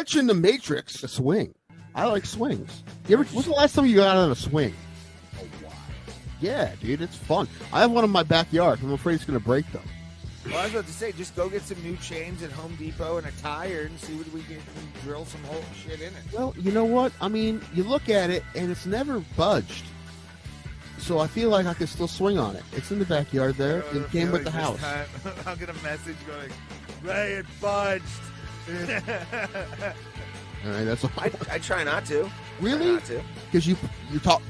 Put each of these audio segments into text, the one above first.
mentioned the Matrix, a swing. I like swings. When's the last time you got on a swing? Yeah, dude, it's fun. I have one in my backyard. I'm afraid it's going to break, though. Well, I was about to say, just go get some new chains at Home Depot and a tire and see what we can drill some whole shit in it. Well, you know what? I mean, you look at it, and it's never budged. So I feel like I can still swing on it. It's in the backyard there. It came with the house. I'll get a message going, Ray, it budged. All right, that's all. I try not to. Really? Not to. Because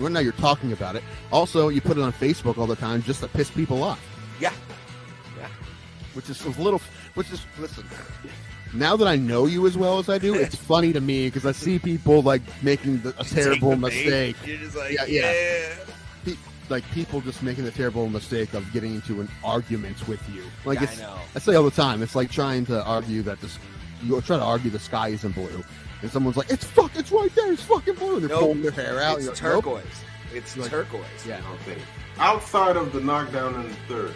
well, now you're talking about it. Also, you put it on Facebook all the time just to piss people off. Yeah. Listen, now that I know you as well as I do, it's funny to me because I see people like making a terrible mistake. You're just like, yeah. Like people just making the terrible mistake of getting into an argument with you. Like I know. I say all the time, it's like trying to argue that you try to argue the sky isn't blue. And someone's like, it's right there, it's fucking blue. And they're pulling their hair out. It's like, turquoise. Nope. It's like, turquoise. Yeah. Okay. Outside of the knockdown in the third,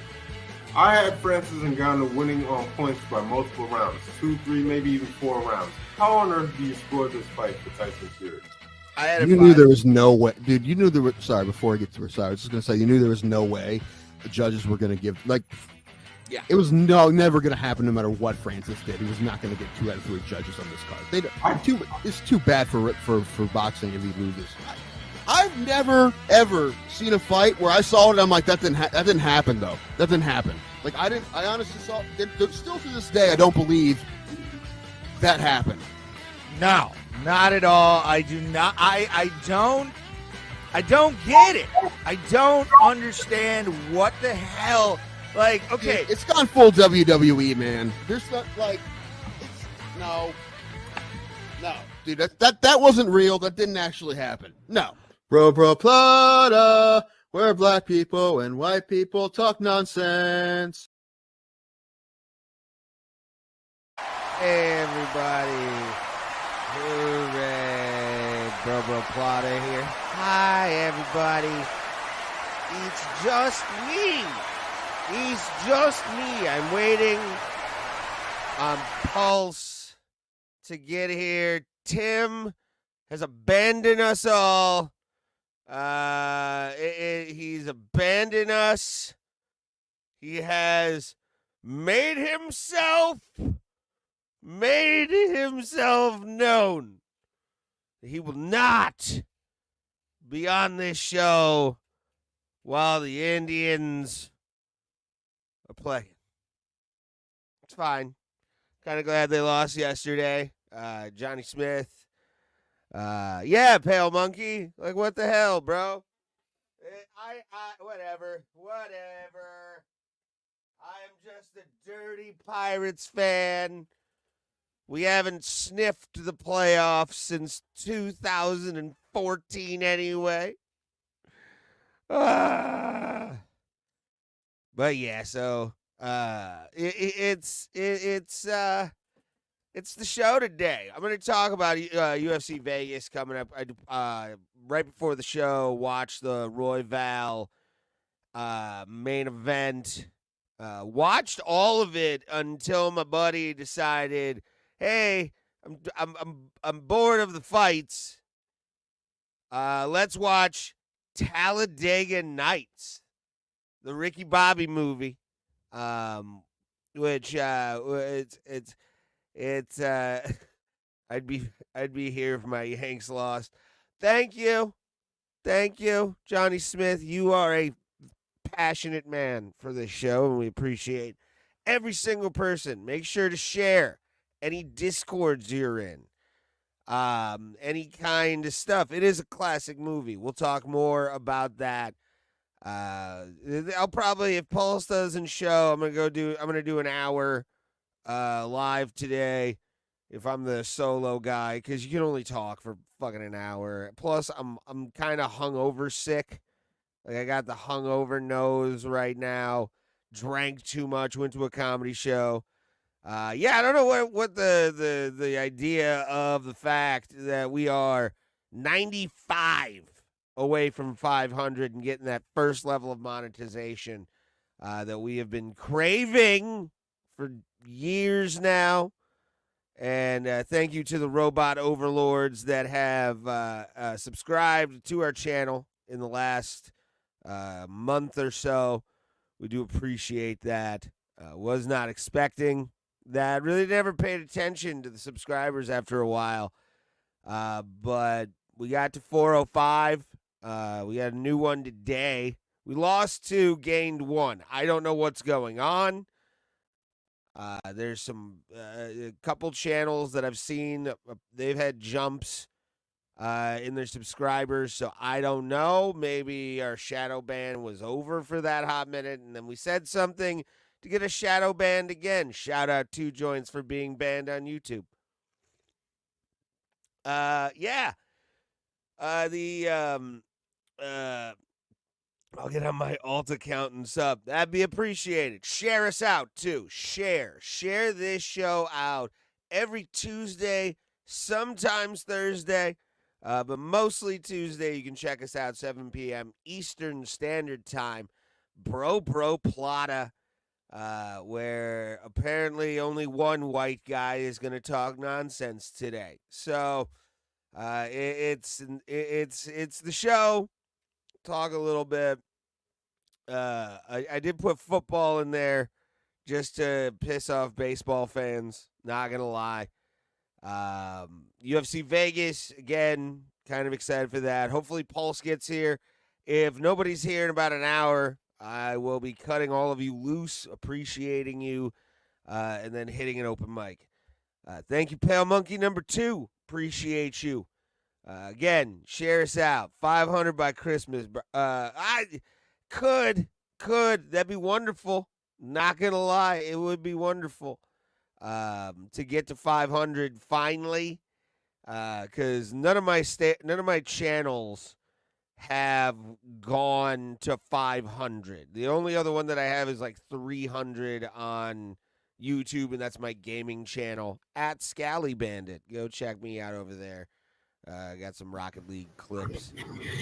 I had Francis Ngannou winning on points by multiple rounds. 2, 3, maybe even 4 rounds. How on earth do you score this fight for Tyson Fury? You knew there was no way. Dude, you knew there was... Sorry, before I get to her, sorry. I was just going to say, you knew there was no way the judges were going to give... Yeah. It was never going to happen no matter what Francis did. He was not going to get 2 out of 3 judges on this card. It's too bad for boxing if he loses. I've never, ever seen a fight where I saw it and I'm like, that didn't happen, though. That didn't happen. Like, I honestly saw... Still to this day, I don't believe that happened. No, not at all. I do not. I don't get it. I don't understand what the hell... Like, okay. It's gone full WWE, man. There's not, no. Dude, that wasn't real. That didn't actually happen. No. Bro Plata, where black people and white people talk nonsense. Hey, everybody. Hooray. Bro Plata here. Hi, everybody. It's just me. He's just me. I'm waiting on Pulse to get here. Tim has abandoned us all. He's abandoned us. He has made himself known. He will not be on this show while the Indians are playing. It's fine. Kind of glad they lost yesterday. Johnny Smith. Yeah, Pale Monkey. Like, what the hell, bro? Whatever. I am just a dirty Pirates fan. We haven't sniffed the playoffs since 2014 anyway. But yeah, so it's the show today. I'm going to talk about UFC Vegas coming up. I right before the show, watched the Roy Val main event. Watched all of it until my buddy decided, hey, I'm bored of the fights. Let's watch Talladega Nights, the Ricky Bobby movie, which it's I'd be here if my Yanks lost. Thank you, Johnny Smith. You are a passionate man for this show, and we appreciate every single person. Make sure to share any Discords you're in, any kind of stuff. It is a classic movie. We'll talk more about that. I'll probably, if Pulse doesn't show, I'm gonna do an hour live today if I'm the solo guy, because you can only talk for fucking an hour. Plus, I'm kind of hungover sick. Like, I got the hungover nose right now. Drank too much. Went to a comedy show. Yeah, I don't know what the idea of the fact that we are 95 away from 500 and getting that first level of monetization that we have been craving for years now. And thank you to the robot overlords that have subscribed to our channel in the last month or so. We do appreciate that. Was not expecting that. Really never paid attention to the subscribers after a while. But we got to 405. We got a new one today. We lost 2, gained 1. I don't know what's going on. There's a couple channels that I've seen. They've had jumps in their subscribers, so I don't know. Maybe our shadow ban was over for that hot minute, and then we said something to get a shadow banned again. Shout out 2 Joints for being banned on YouTube. Yeah. I'll get on my alt account and sub. That'd be appreciated. Share us out, too. Share this show out every Tuesday, sometimes Thursday, but mostly Tuesday. You can check us out 7 p.m. Eastern Standard Time. Bro Plata, where apparently only one white guy is going to talk nonsense today. So it's the show. Talk a little bit. I did put football in there just to piss off baseball fans. Not gonna lie. UFC Vegas again. Kind of excited for that. Hopefully Pulse gets here. If nobody's here in about an hour, I will be cutting all of you loose, appreciating you, and then hitting an open mic. Thank you, Pale Monkey number 2. Appreciate you. Again, share us out. 500 by Christmas. I could. That'd be wonderful. Not going to lie. It would be wonderful to get to 500 finally. Because none of my channels have gone to 500. The only other one that I have is like 300 on YouTube, and that's my gaming channel at Scally Bandit. Go check me out over there. Got some Rocket League clips.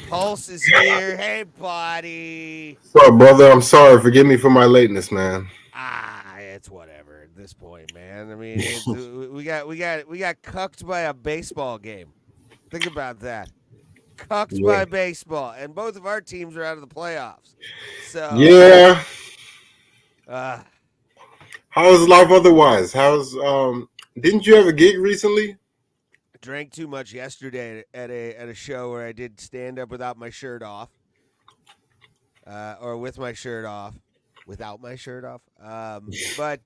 Pulse is here. Hey, buddy. What's up, brother? I'm sorry. Forgive me for my lateness, man. It's whatever at this point, man. I mean, we got cucked by a baseball game. Think about that. Cucked by baseball, and both of our teams are out of the playoffs. So yeah. How's life otherwise? Didn't you have a gig recently? Drank too much yesterday at a show where I did stand up without my shirt off, or with my shirt off, without my shirt off. But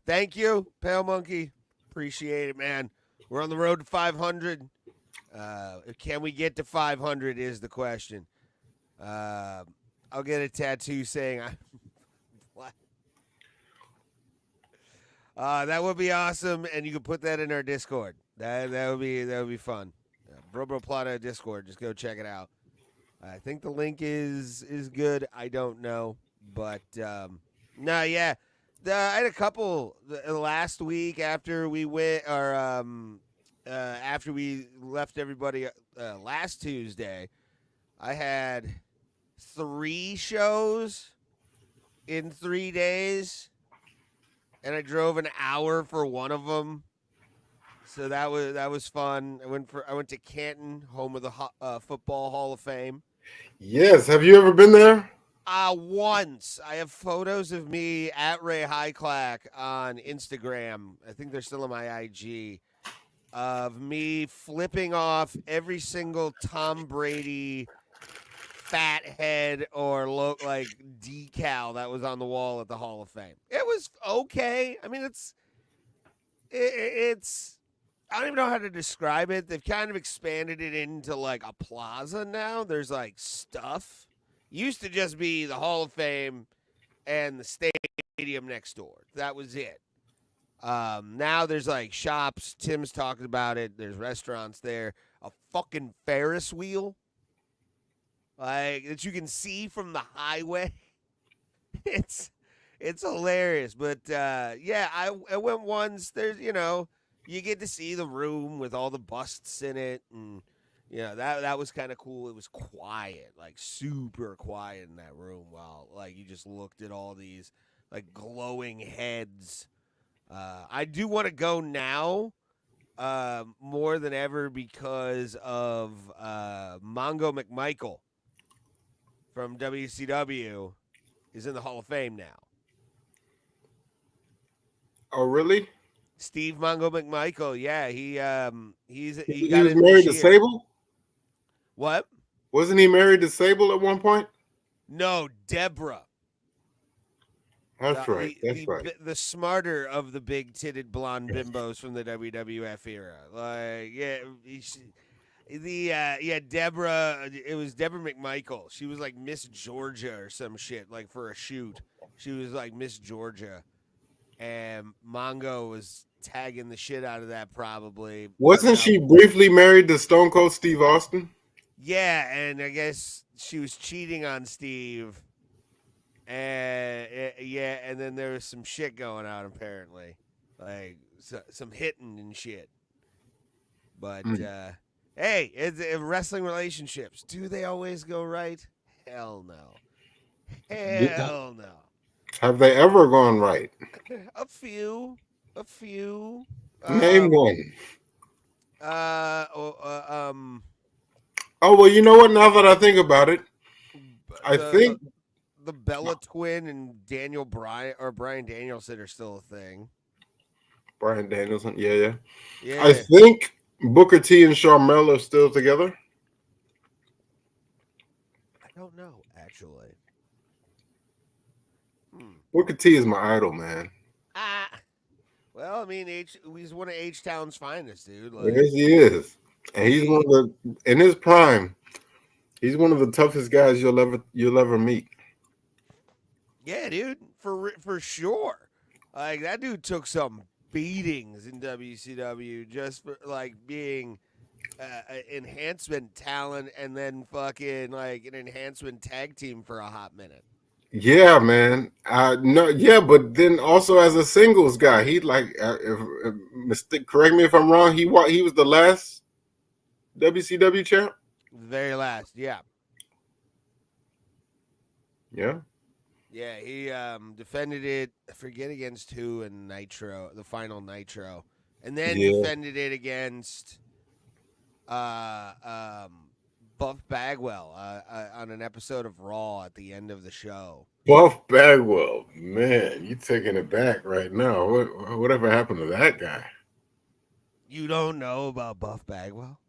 thank you, Pale Monkey. Appreciate it, man. We're on the road to 500. Can we get to 500 is the question. I'll get a tattoo saying I'm black. That would be awesome, and you can put that in our Discord. That would be fun. Bro Plata Discord. Just go check it out. I think the link is good. I don't know, but no, yeah. I had a couple last week after we went, or after we left everybody last Tuesday. I had 3 shows in 3 days. And I drove an hour for one of them, so that was fun. I went to Canton, home of the Football Hall of Fame. Yes, have you ever been there? Once. I have photos of me at Ray Highclack on Instagram. I think they're still on my IG, of me flipping off every single Tom Brady fat head or like decal that was on the wall at the Hall of Fame. It was okay. I mean, it's I don't even know how to describe it. They've kind of expanded it into like a plaza now. There's like stuff. Used to just be the Hall of Fame and the stadium next door. That was it. Now there's like shops. Tim's talking about it. There's restaurants there. A fucking Ferris wheel. Like that you can see from the highway. It's hilarious. But yeah, I went once. There's you get to see the room with all the busts in it, and that was kind of cool. It was quiet, like super quiet in that room while like you just looked at all these like glowing heads I do want to go now more than ever because of Mongo McMichael from WCW is in the Hall of Fame now. Oh, really? Steve Mongo McMichael, yeah, he He got was in married this to year. Sable? What? Wasn't he married to Sable at one point? No, Deborah. That's right. That's right. The smarter of the big-titted blonde bimbos from the WWF era. Like, Deborah. It was Deborah McMichael. She was like Miss Georgia or some shit. Like for a shoot, she was like Miss Georgia, and Mongo was tagging the shit out of that probably. Wasn't she briefly married to Stone Cold Steve Austin? Yeah, and I guess she was cheating on Steve. And and then there was some shit going on apparently, like some hitting and shit. But hey, it's wrestling relationships. Do they always go right? Hell no. Hell no. Have they ever gone right? A few. Name one. Oh well, you know what? Now that I think about it, I think the Bella twin and Daniel Bryan or Brian Danielson are still a thing. Brian Danielson, yeah. I think Booker T and Sharmell are still together. I don't know, actually. Booker T is my idol, man. Well, I mean, he's one of H-Town's finest, dude. Like, yes, he is, and he's one of the in his prime. He's one of the toughest guys you'll ever meet. Yeah, dude, for sure. Like that dude took some beatings in WCW just for like being enhancement talent and then fucking like an enhancement tag team for a hot minute. Yeah, man. But then also as a singles guy, he like correct me if I'm wrong. He was the last WCW champ. The very last, yeah. Yeah. Yeah, he defended it. I forget against who in Nitro, the final Nitro, and then defended it against Buff Bagwell on an episode of Raw at the end of the show. Buff Bagwell, man, you taking it back right now. Whatever happened to that guy? You don't know about Buff Bagwell?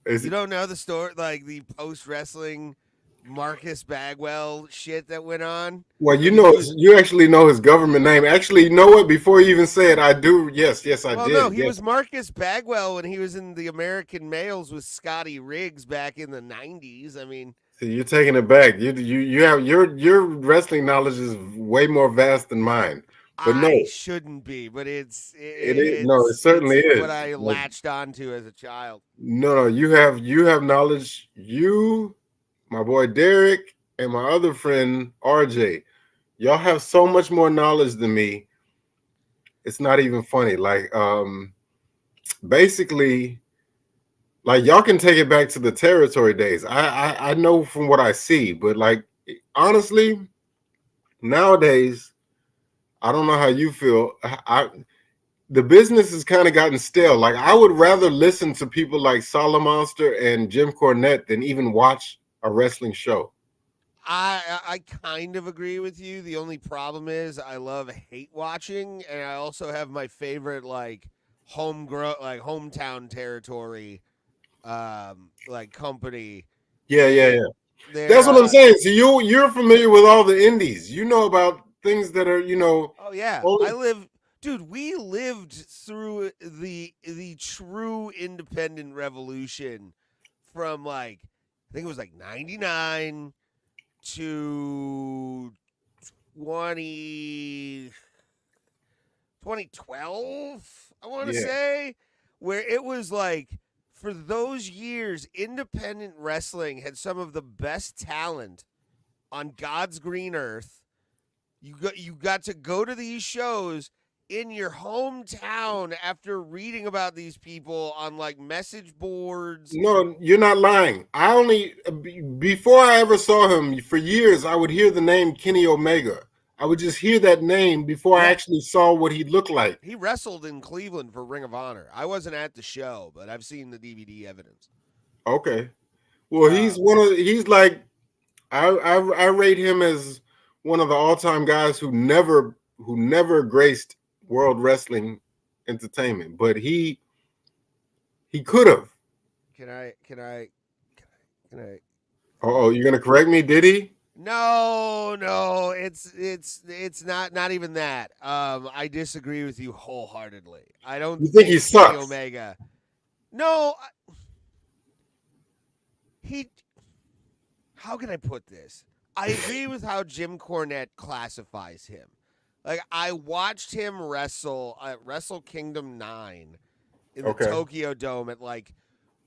You don't know the story, like the post wrestling Marcus Bagwell shit that went on? Well, you actually know his government name. Actually, you know what? Before you even say it, I do. Yes, I did. No, he was Marcus Bagwell when he was in the American Males with Scotty Riggs back in the 90s. I mean, see, you're taking it back. You have your wrestling knowledge is way more vast than mine. But I shouldn't be, but it is. No, it certainly is what I latched onto as a child. No, you have knowledge. You, my boy Derek, and my other friend RJ, y'all have so much more knowledge than me. It's not even funny. Like, basically, like y'all can take it back to the territory days. I know from what I see, but like honestly, nowadays, I don't know how you feel. The business has kind of gotten stale. Like I would rather listen to people like Monster and Jim Cornette than even watch a wrestling show. I kind of agree with you. The only problem is I love hate watching, and I also have my favorite like hometown territory, like company. Yeah. That's what I'm saying. So you're familiar with all the indies. You know about things that are, Oh yeah, we lived through the true independent revolution from like I think it was like 99 to 2012, I want to say, where it was like for those years independent wrestling had some of the best talent on God's green earth. You got to go to these shows in your hometown after reading about these people on like message boards. No, you're not lying. Before I ever saw him for years, I would hear the name Kenny Omega. I would just hear that name before I actually saw what he looked like. He wrestled in Cleveland for Ring of Honor. I wasn't at the show, but I've seen the DVD evidence. Okay. Well, he's like, I rate him as one of the all-time guys who never graced World Wrestling Entertainment, but he could have. Can I? Oh, you're gonna correct me? Did he? No, it's not even that. I disagree with you wholeheartedly. I don't You think he sucks? Omega. No, how can I put this? I agree with how Jim Cornette classifies him. Like, I watched him wrestle at Wrestle Kingdom 9 in the Tokyo Dome at like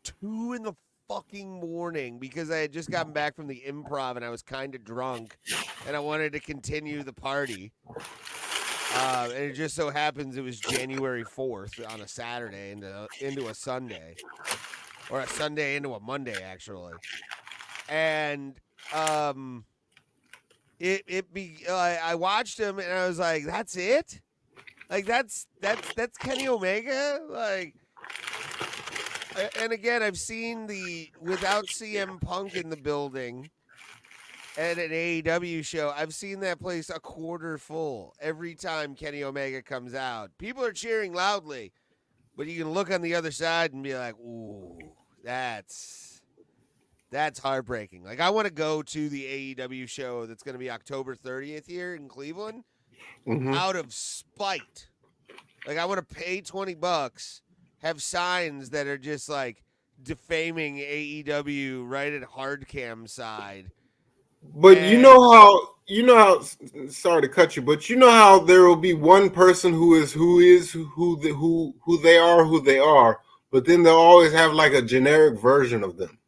2 in the fucking morning because I had just gotten back from the Improv and I was kind of drunk and I wanted to continue the party. And it just so happens it was January 4th on a Saturday into a Sunday. Or a Sunday into a Monday, actually. And I watched him and I was like, that's it? Like, that's Kenny Omega? Like, and again, I've seen without CM Punk in the building at an AEW show, I've seen that place a quarter full every time Kenny Omega comes out. People are cheering loudly, but you can look on the other side and be like, ooh, that's heartbreaking. Like, I want to go to the AEW show that's going to be October 30th here in Cleveland out of spite. Like, I want to pay $20, have signs that are just like defaming AEW right at Hardcam side. But you know how sorry to cut you, but you know how there will be one person who they are, but then they'll always have like a generic version of them.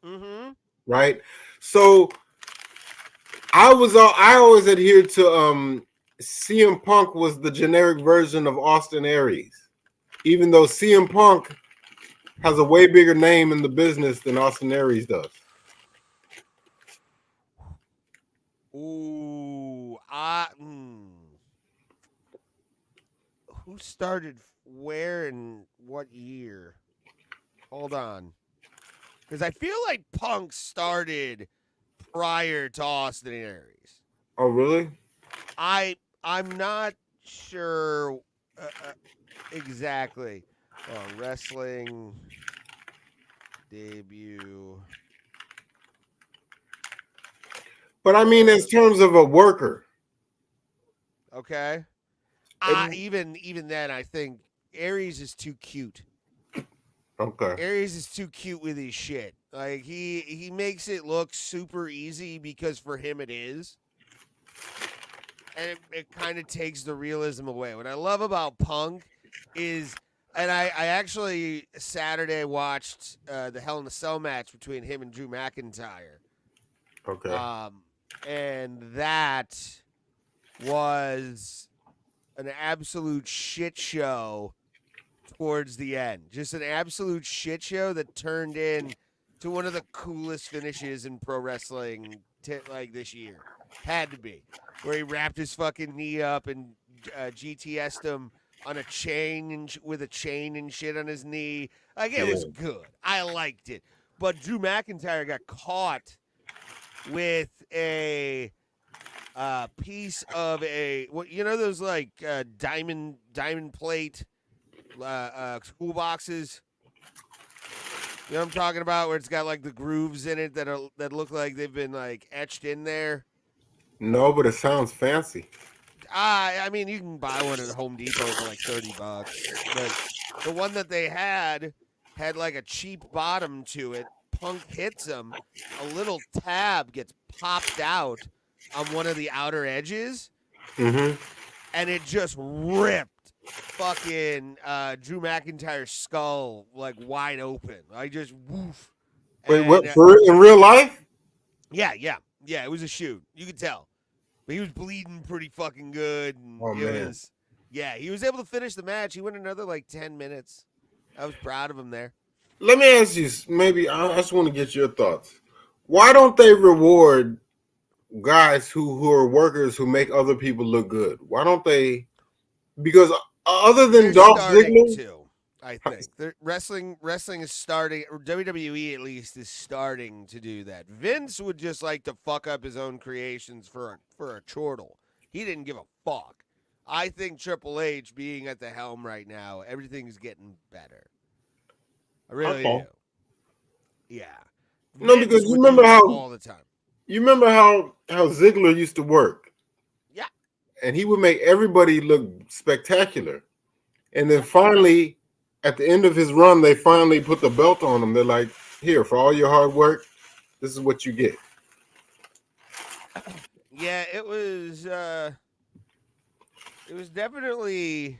Mm-hmm. Right? So I always adhered to CM Punk was the generic version of Austin Aries. Even though CM Punk has a way bigger name in the business than Austin Aries does. Ooh, who started where and what year? Hold on. Because I feel like Punk started prior to Austin Aries. Oh, really? I'm not sure exactly. Wrestling debut. But I mean, in terms of a worker. Okay. Even then, I think Aries is too cute. Okay. Aries is too cute with his shit. Like, he makes it look super easy because for him it is. And it kind of takes the realism away. What I love about Punk is, and I actually Saturday watched the Hell in a Cell match between him and Drew McIntyre. Okay. And that was an absolute shit show towards the end. Just an absolute shit show that turned in to one of the coolest finishes in pro wrestling like this year. Had to be. Where he wrapped his fucking knee up and GTS'd him on a chain with a chain and shit on his knee. Like, it was good. I liked it. But Drew McIntyre got caught with a piece of those like diamond plate school boxes. You know what I'm talking about, where it's got like the grooves in it that look like they've been like etched in there. No, but it sounds fancy. I mean, you can buy one at Home Depot for like $30, but the one that they had like a cheap bottom to it. Punk hits him, a little tab gets popped out on one of the outer edges, and it just ripped fucking Drew McIntyre's skull like wide open. I just woof. Wait, what? In real life? Yeah. It was a shoot. You could tell, but he was bleeding pretty fucking good. And he was able to finish the match. He went another like 10 minutes. I was proud of him there. Let me ask you, maybe I just want to get your thoughts. Why don't they reward guys who are workers who make other people look good? Why don't they? Because other than They're Dolph starting Ziggler, to. I think wrestling is starting. Or WWE at least is starting to do that. Vince would just like to fuck up his own creations for a chortle. He didn't give a fuck. I think Triple H being at the helm right now, everything's getting better. I really Okay. do. Yeah. No, Vince because you would remember do this how all the time. Ziggler used to work, Yeah. and he would make everybody look spectacular, and then finally, at the end of his run, they finally put the belt on him. They're like, "Here, for all your hard work, this is what you get." Yeah, it was definitely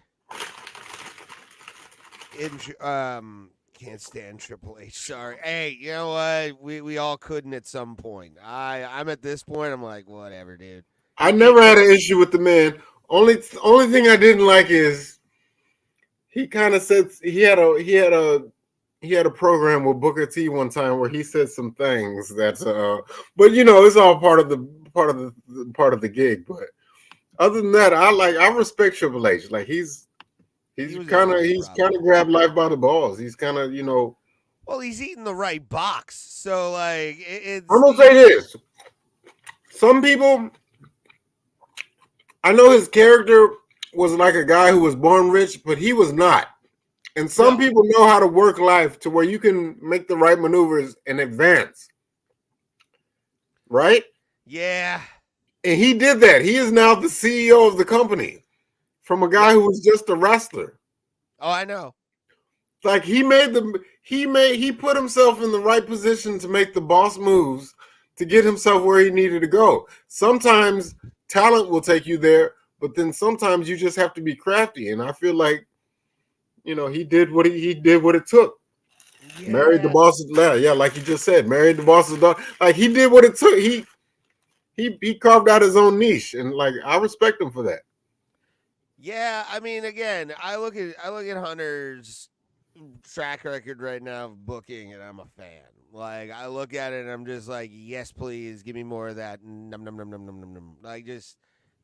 can't stand Triple H. Sorry. Hey, you know what? We all couldn't at some point. I'm at this point. I'm like, whatever, dude. I never had an issue with the man. Only thing I didn't like is he kind of said he had a program with Booker T one time where he said some things that's but it's all part of the gig. But other than that, I respect Triple H. Like he's kind of grabbed life by the balls. He's kind of Well, he's eating the right box. So like it's. I'm gonna say this. Some people, I know his character was like a guy who was born rich, but he was not. And some people know how to work life to where you can make the right maneuvers and advance. Right? Yeah. And he did that. He is now the CEO of the company from a guy who was just a wrestler. Oh, I know. Like he put himself in the right position to make the boss moves to get himself where he needed to go. Sometimes talent will take you there, but then sometimes you just have to be crafty. And I feel like, he did what it took. Yeah. Married the boss's daughter. Yeah, like you just said, married the boss's daughter. Like he did what it took. He carved out his own niche, and like I respect him for that. Yeah, I mean, again, I look at Hunter's track record right now of booking, and I'm a fan. Like I look at it, and I'm just like, yes, please, give me more of that. Num num num num num num num. Like just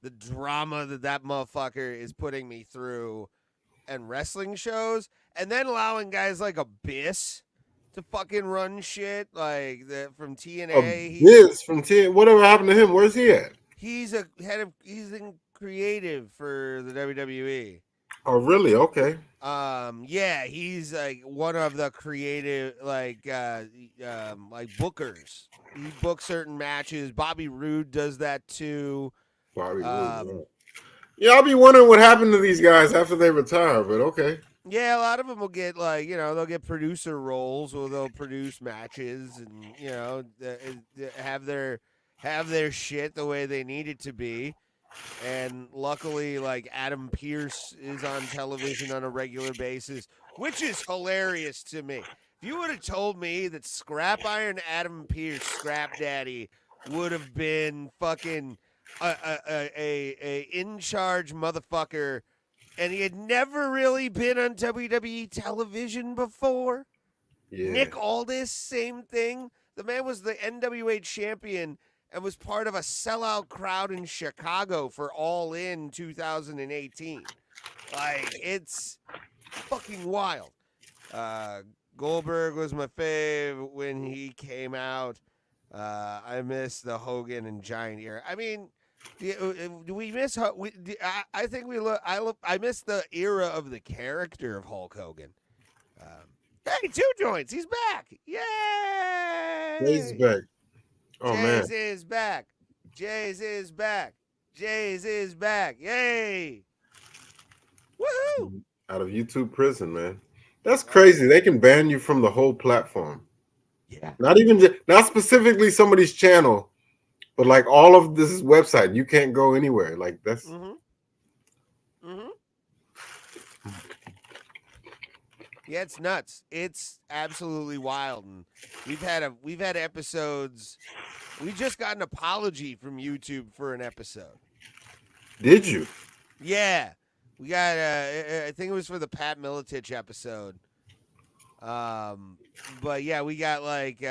the drama that motherfucker is putting me through, and wrestling shows, and then allowing guys like Abyss to fucking run shit like from TNA. Abyss from TNA. Whatever happened to him? Where's he at? He's in creative for the WWE. Oh, really? Okay. Yeah, he's like one of the creative like bookers. He books certain matches. Bobby Roode does that too. Bobby Roode. Yeah, I'll be wondering what happened to these guys after they retire, but okay. Yeah, a lot of them will get they'll get producer roles, or they'll produce matches, and have their shit the way they need it to be. And luckily, like Adam Pearce is on television on a regular basis, which is hilarious to me. If you would have told me that Scrap Iron Adam Pearce, Scrap Daddy, would have been fucking a in charge motherfucker, and he had never really been on WWE television before. Yeah. Nick Aldis, same thing. The man was the NWA champion and was part of a sellout crowd in Chicago for All In 2018. Like, it's fucking wild. Goldberg was my fave when he came out. I miss the Hogan and Giant era. I mean, do we miss? I think we look. I miss the era of the character of Hulk Hogan. Hey, Two Joints, he's back! Yay! He's back. Oh man, Jays is back. Jays is back. Jays is back. Yay! Woohoo! Out of YouTube prison, man. That's crazy. They can ban you from the whole platform. Yeah. Not specifically somebody's channel, but like all of this website, you can't go anywhere. Like that's. Yeah, it's nuts. It's absolutely wild, and we've had episodes. We just got an apology from YouTube for an episode. Did you? Yeah, we got. I think it was for the Pat Miletich episode. But yeah, we got like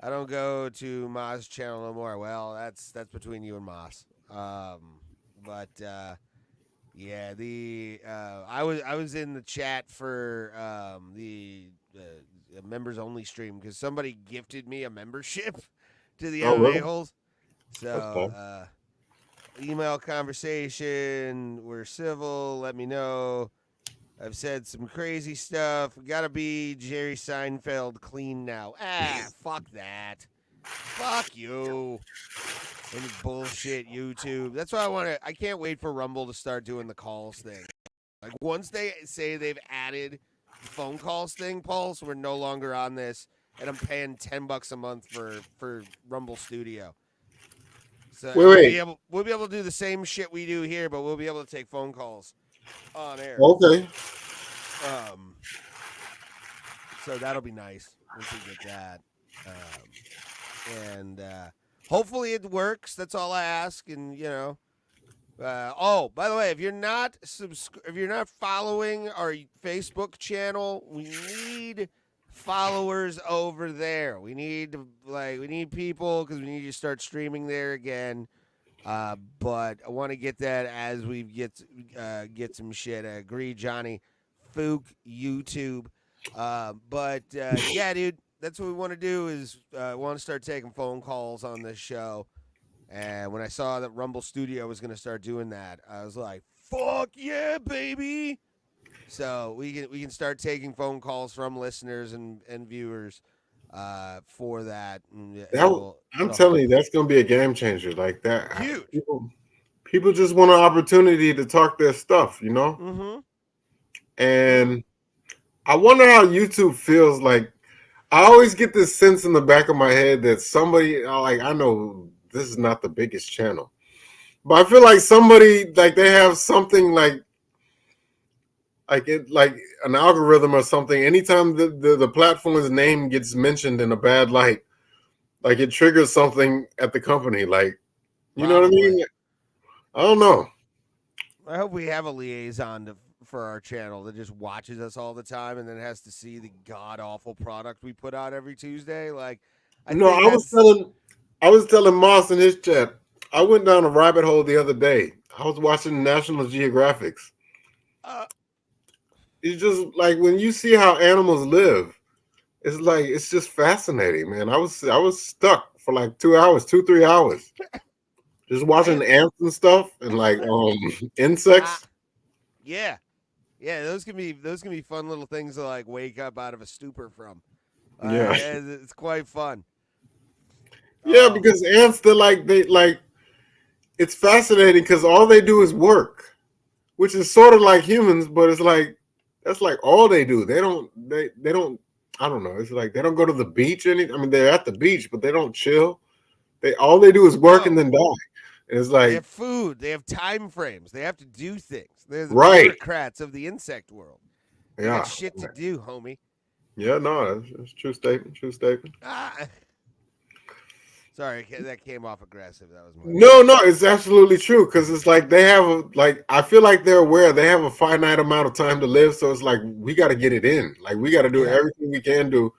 I don't go to Moss channel no more. Well, that's between you and Moss. But yeah, the I was in the chat for the members only stream because somebody gifted me a membership to the Oh, MMA really? holes. That's So fun. email conversation. We're civil. Let me know. I've said some crazy stuff. We gotta be Jerry Seinfeld clean now. Fuck that. Fuck you. Any bullshit YouTube. That's why I can't wait for Rumble to start doing the calls thing. Like once they say they've added the phone calls thing, Pulse, we're no longer on this, and I'm paying $10 a month for Rumble Studio. So and Wait. we'll be able to do the same shit we do here, but we'll be able to take phone calls on air. Okay. So that'll be nice once we get that. And hopefully it works. That's all I ask. And oh, by the way, if you're not following our Facebook channel, we need followers over there. We need people because we need to start streaming there again. But I want to get that as we get some shit. I agree, Johnny. Fook YouTube. But yeah, dude, that's what we want to do is want to start taking phone calls on this show. And when I saw that Rumble Studio was going to start doing that, I was like, "Fuck yeah, baby!" So we can start taking phone calls from listeners and viewers for that. And I'm telling you, that's going to be a game changer. Like that, huge. People just want an opportunity to talk their stuff, you know. Mm-hmm. And I wonder how YouTube feels like. I always get this sense in the back of my head that somebody, like, I know this is not the biggest channel, but I feel like somebody, like, they have something like an algorithm or something. Anytime the platform's name gets mentioned in a bad light, like it triggers something at the company. Like, you know what I mean? I don't know. I hope we have a liaison for our channel that just watches us all the time and then has to see the god awful product we put out every Tuesday. Like, I was telling Moss in his chat. I went down a rabbit hole the other day. I was watching National Geographics. It's just like when you see how animals live, it's like it's just fascinating, man. I was stuck for like 2 hours, 3 hours, just watching ants and stuff and like insects. Yeah, those can be fun little things to like wake up out of a stupor from. Yeah, it's quite fun. Yeah, because ants, it's fascinating because all they do is work, which is sort of like humans, but it's like that's like all they do. They don't. I don't know. It's like they don't go to the beach. I mean, they're at the beach, but they don't chill. All they do is work and then die. And it's like they have food. They have time frames. They have to do things. They're the right. bureaucrats of the insect world. They got shit to do, homie. Yeah, no, that's true statement. True statement. Sorry, that came off aggressive. That was no, it's absolutely true because it's like they have I feel like they're aware they have a finite amount of time to live, so it's like we got to get it in. Like we got to do everything we can do,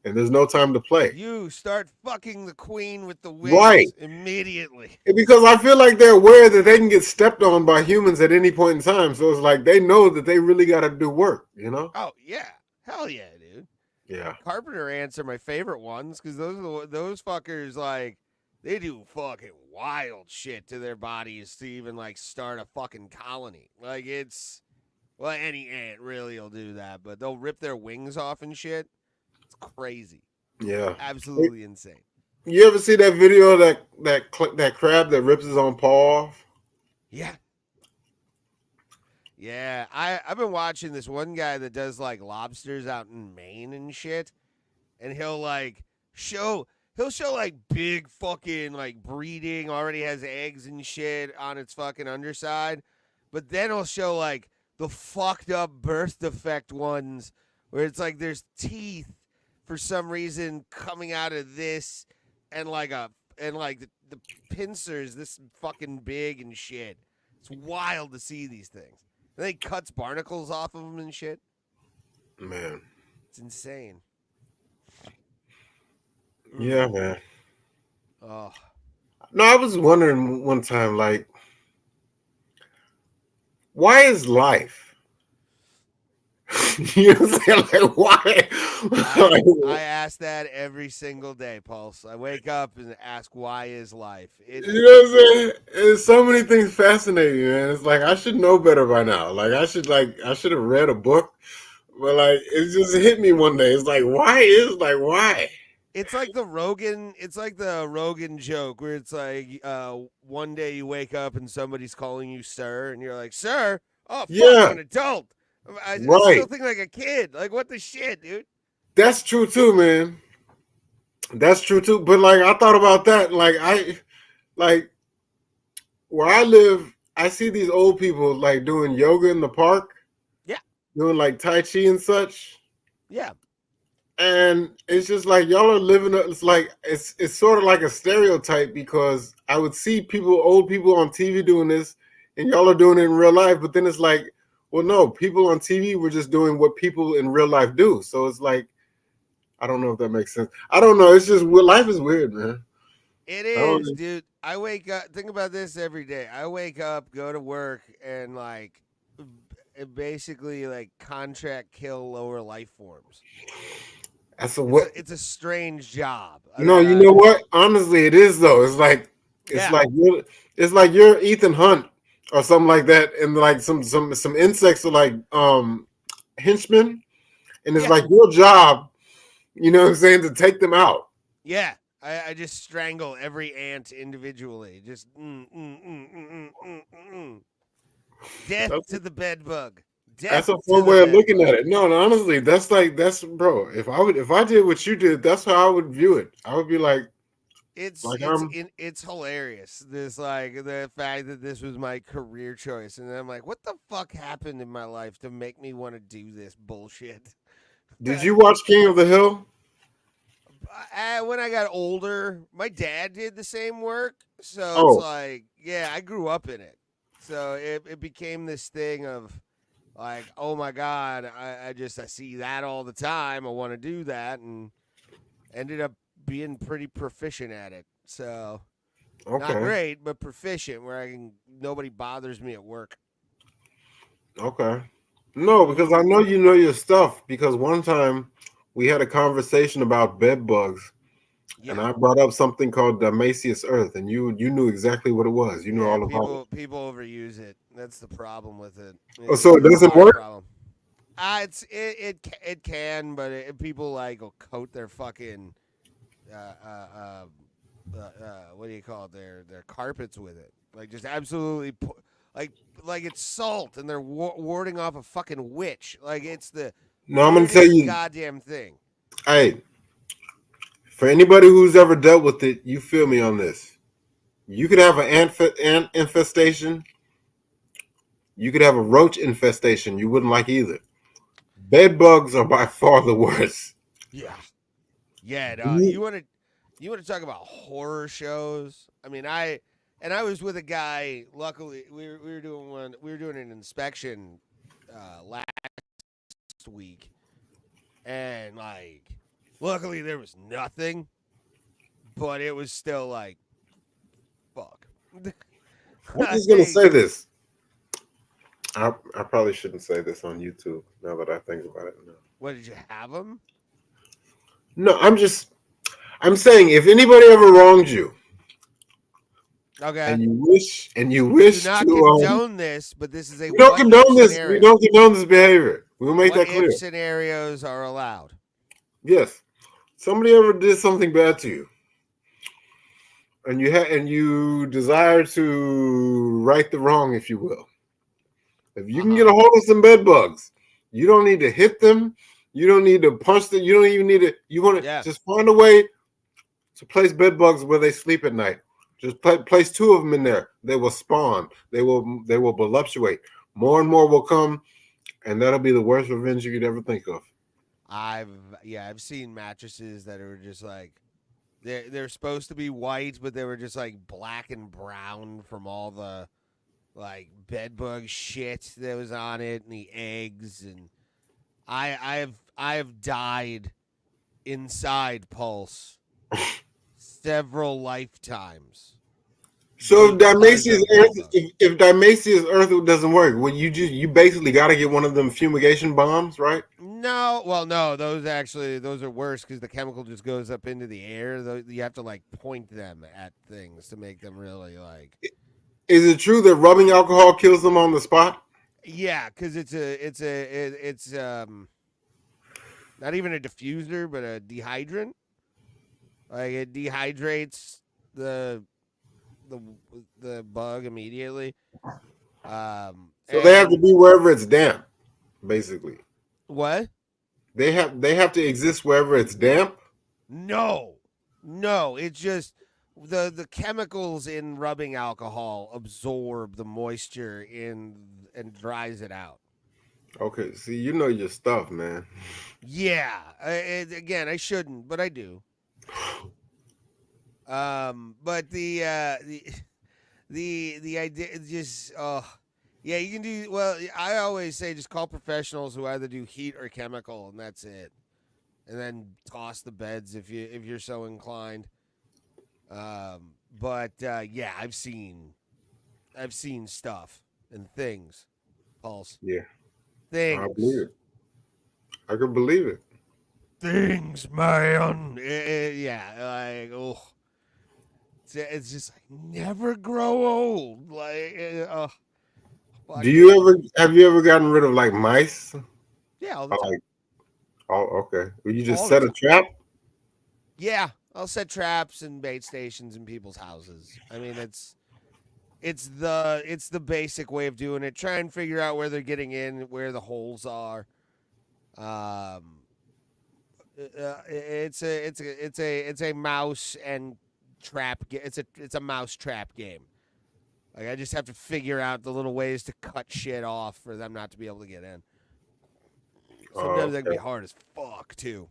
and there's no time to play. You start fucking the queen with the wings immediately. Because I feel like they're aware that they can get stepped on by humans at any point in time, so it's like they know that they really got to do work. You know? Oh yeah, hell yeah, dude. Yeah, carpenter ants are my favorite ones because those fuckers like they do fucking wild shit to their bodies to even like start a fucking colony. Like any ant really will do that, but they'll rip their wings off and shit. It's crazy. Yeah, absolutely insane. You ever see that video of that crab that rips his own paw off? Yeah, I've been watching this one guy that does like lobsters out in Maine and shit, and he'll show like big fucking like breeding, already has eggs and shit on its fucking underside, but then he'll show like the fucked up birth defect ones where it's like there's teeth for some reason coming out of this and the pincers this fucking big and shit. It's wild to see these things. And then he cuts barnacles off of them and shit. Man. It's insane. Yeah, man. Oh, No, I was wondering one time, like, why is life? You know what I'm saying? Like, why? I ask that every single day, Pulse. I wake up and ask, "Why is life?" You know what I'm saying? There's so many things fascinating, man. It's like I should know better by now. I should have read a book, but like it just hit me one day. It's like why? It's like the Rogan. It's like the Rogan joke where it's like, one day you wake up and somebody's calling you sir, and you're like, "Sir, oh fuck, I'm Yeah, an adult. I still right. think like a kid. Like what the shit, dude." That's true too, man. That's true too. But like I thought about that. Like where I live, I see these old people like doing yoga in the park, Yeah, doing like Tai Chi and such. yeah. And it's just like y'all are living. It's like it's sort of like a stereotype because I would see old people on TV doing this, and y'all are doing it in real life. But then it's like, well, no, people on TV were just doing what people in real life do. So it's like, I don't know if that makes sense. I don't know. It's just life is weird, man. It I don't is, dude. I wake up. Think about this every day. I wake up, go to work, and like, basically like contract kill lower life forms. That's a what? It's a strange job. No, you know what? Honestly, it is though. It's Yeah. like it's like you're Ethan Hunt or something like that, and like some insects are like henchmen, and it's Yeah. like your job, you know what I'm saying, to take them out. Yeah. I just strangle every ant individually. Just death That's, to the bed bug. that's Death a to fun the way of bed looking bug. at it. No, honestly, that's bro. If I did what you did, that's how I would view it. I would be It's like it's it's hilarious. This like the fact that this was my career choice, and then I'm like, what the fuck happened in my life to make me want to do this bullshit? Did you watch King of the Hill? When I got older, my dad did the same work, so it's Oh, like, yeah, I grew up in it, so it became this thing of like, oh my god, I see that all the time. I want to do that, and ended up being pretty proficient at it. So not okay, great, but proficient where nobody bothers me at work. okay. No, because I know you know your stuff. Because one time we had a conversation about bed bugs, and Yeah. I brought up something called Damacius Earth, and you knew exactly what it was. You knew Yeah, all about it. people overuse it. That's the problem with it. Oh, so it It's doesn't not a work? problem. It can, but people like will coat their fucking what do you call it? Their carpets with it. Like just absolutely like it's salt, and they're warding off a fucking witch. Like it's the No, I'm gonna tell weirdest you. goddamn thing. Hey, for anybody who's ever dealt with it, you feel me on this. You could have an ant infestation. You could have a roach infestation. You wouldn't like either. Bed bugs are by far the worst. Yeah. Yeah, no, You- you want to talk about horror shows? I mean, I was with a guy. Luckily, we were doing one. We were doing an inspection last week, and like, luckily there was nothing, but it was still like, fuck. I'm just gonna say this. I probably shouldn't say this on YouTube now that I think about it. No, What did you have them? no, I'm saying if anybody ever wronged you Okay. and you We do wish not to condone this, but this is a we don't what if condone this. We scenario. don't condone this behavior. We'll make What that clear. if scenarios are allowed? Yes. Somebody ever did something bad to you, and you desire to right the wrong, if you will. If you can get a hold of some bed bugs, you don't need to hit them. You don't need to punch them. You don't even need to. You want to just find a way to place bed bugs where they sleep at night. Just place two of them in there. They will spawn. They will voluptuate. More and more will come, and that'll be the worst revenge you could ever think of. I've seen mattresses that are just like they're supposed to be white, but they were just like black and brown from all the like bed bug shit that was on it and the eggs, and I've died inside Pulse several lifetimes. So if because Dimasia's of Earth, Robo. if Dimasia's Earth doesn't work, well, you basically got to get one of them fumigation bombs, right? No, well, no, those are worse because the chemical just goes up into the air. You have to like point them at things to make them really like. Is it true that rubbing alcohol kills them on the spot? Yeah, because it's not even a diffuser, but a dehydrant. Like it dehydrates the the bug immediately. So they have to And be wherever it's damp, basically. what? They have to exist wherever it's damp. No, no. It's just the chemicals in rubbing alcohol absorb the moisture in and dries it out. Okay, see, you know your stuff, man. Yeah. Again, I shouldn't, but I do. But the idea is just yeah, you can do well. I always say just call professionals who either do heat or chemical, and that's it. And then toss the beds if you're so inclined. But yeah, I've seen stuff and things. Pulse Yeah, I believe things it. I can believe it. things, man. Yeah, like oh, it's just like never grow old. Like Do you fucking ever have you ever gotten rid of like mice? yeah, all the Or, time, like, oh, okay. Will you just all the set a time. trap? Yeah, I'll set traps and bait stations in people's houses. I mean, it's the basic way of doing it. Try and figure out where they're getting in, where the holes are. Um, it's a mouse and trap. It's a mouse trap game. Like I just have to figure out the little ways to cut shit off for them not to be able to get in. Sometimes that can be Okay, hard as fuck too.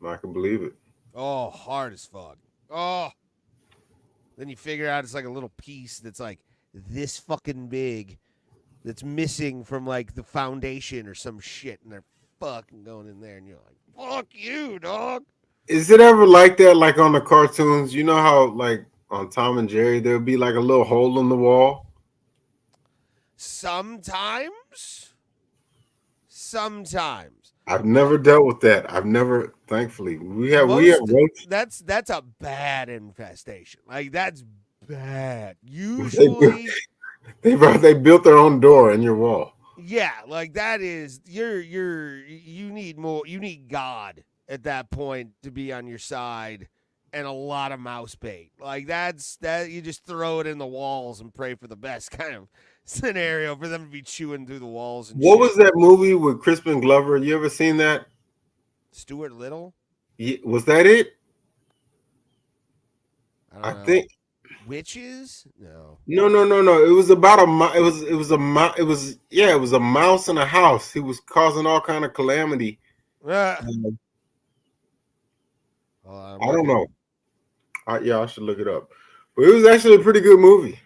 I can believe it. Oh, hard as fuck. Oh, then you figure out it's like a little piece that's like this fucking big that's missing from like the foundation or some shit, and they're fucking going in there, and you're like, "Fuck you, dog." Is it ever like that? Like on the cartoons, you know how like on Tom and Jerry, there'll be like a little hole in the wall. Sometimes, sometimes. I've never dealt with that. I've never, thankfully, we have Most roaches. that's a bad infestation. Like that's bad. They built, Usually, they built their own door in your wall. yeah, like that is you need more. You need God at that point to be on your side, and a lot of mouse bait. Like that you just throw it in the walls and pray for the best kind of scenario for them to be chewing through the walls and What shit. was that movie with Crispin Glover? You ever seen that? Stuart Little, Was that it? I I don't know. think Witches? No. no. It was about it was a mouse in a house. He was causing all kind of calamity. Ah, Um, I'm I don't know. looking. Yeah, I should look it up. But it was actually a pretty good movie.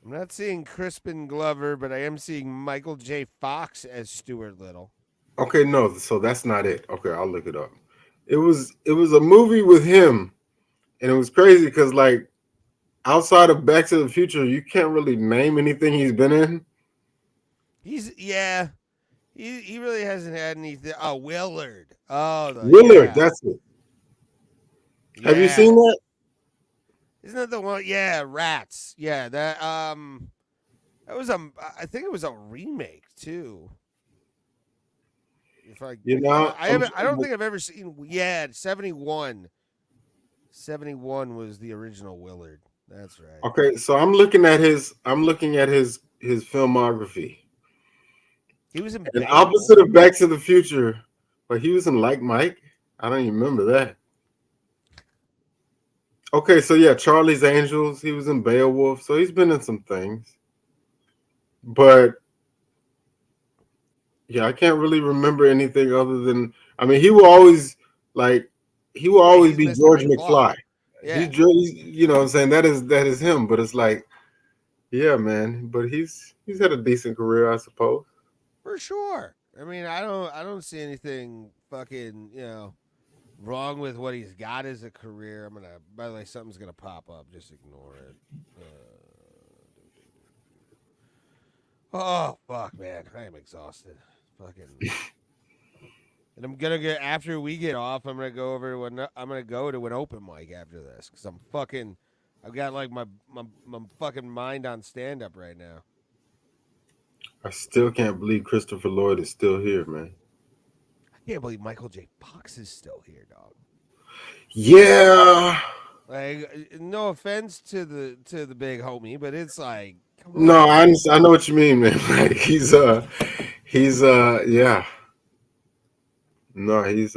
I'm not seeing Crispin Glover, but I am seeing Michael J. Fox as Stuart Little. Okay, no, so that's not it. Okay, I'll look it up. It was a movie with him, and it was crazy because like outside of Back to the Future, you can't really name anything he's been in. Yeah. He really hasn't had anything. Oh, Willard. Oh, Willard, yeah. that's it. Have you Yeah. seen that? Isn't that the one? Yeah, Rats. Yeah, that was I think it was a remake too. If You know, I haven't I don't think I've ever seen. Yeah, 71. 71 was the original Willard. That's right. okay, so I'm looking at his filmography. He was in And Beowulf. opposite of Back to the Future, but he was in Like Mike. I don't even remember that. Okay, so yeah, Charlie's Angels. He was in Beowulf, so he's been in some things. But yeah, I can't really remember anything other than I mean, like he will Yeah, always he's be Mr. George McFly. McFly. Yeah. You know what I'm saying? That is him, but it's like, yeah, man, but he's had a decent career, I suppose. For sure. I mean, I don't see anything fucking, wrong with what he's got as a career. By the way, something's gonna pop up. Just ignore it. Oh fuck, man, I am exhausted. Fucking, and I'm gonna get after we get off. I'm gonna go over to I'm gonna go to an open mic after this because I've got like my fucking mind on stand up right now. I still can't believe Christopher Lloyd is still here, man. I can't believe Michael J. Fox is still here, dog. Yeah. Like, no offense to the big homie, but it's like, come on. No, I know what you mean, man. Like he's yeah. No, he's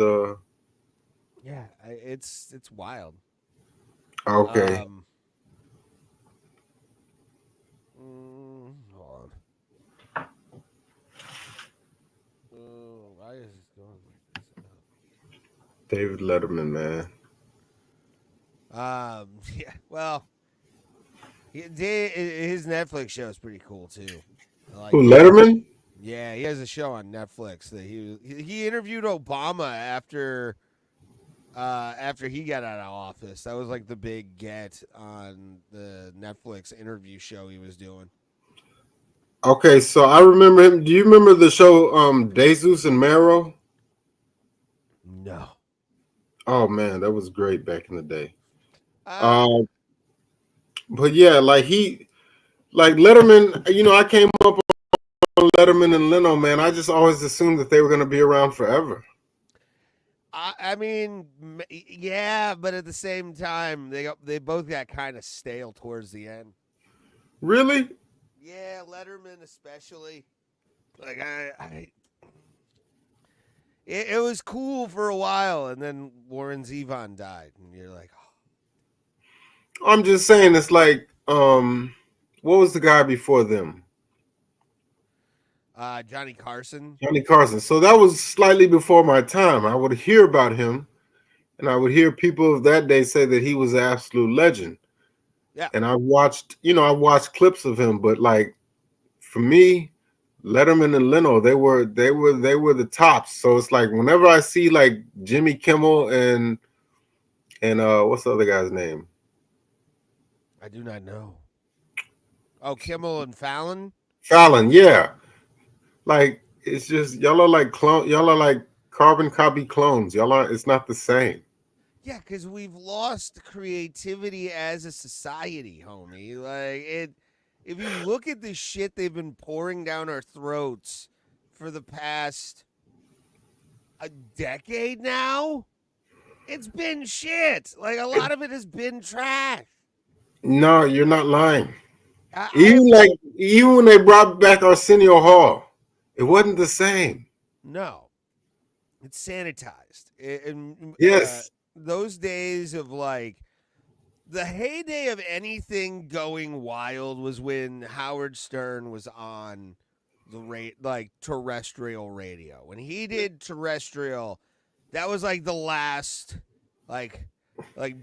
Yeah, it's wild. okay. Hold on. Why is this going like this? David Letterman, man. Yeah. Well, his Netflix show is pretty cool too. Who, Letterman? Yeah, he has a show on Netflix that he interviewed Obama after he got out of office. That was like the big get on the Netflix interview show he was doing. Okay, so I remember him. Do you remember the show Jesus and Mero? No. Oh man, that was great back in the day. But yeah, like Letterman, I came up on Letterman and Leno, man. I just always assumed that they were going to be around forever. I mean, yeah, but at the same time, they both got kind of stale towards the end. Really? Yeah, Letterman especially. Like it was cool for a while, and then Warren Zevon died, and you're like, oh. I'm just saying, it's like, what was the guy before them? Johnny Carson. Johnny Carson. So that was slightly before my time. I would hear about him, and I would hear people of that day say that he was an absolute legend. Yeah. And I watched clips of him, but like for me, Letterman and Leno, they were the tops. So it's like whenever I see like Jimmy Kimmel and what's the other guy's name? I do not know. Oh, Kimmel and Fallon? Fallon, yeah. Like it's just y'all are like carbon copy clones. It's not the same. Yeah, because we've lost creativity as a society, homie. Like if you look at the shit they've been pouring down our throats for the past a decade now, it's been shit. Like a lot of it has been trash. No, you're not lying. Even when they brought back Arsenio Hall, it wasn't the same. No, it's sanitized. Yes, those days of like the heyday of anything going wild was when Howard Stern was on the terrestrial radio. When he did terrestrial, that was like the last like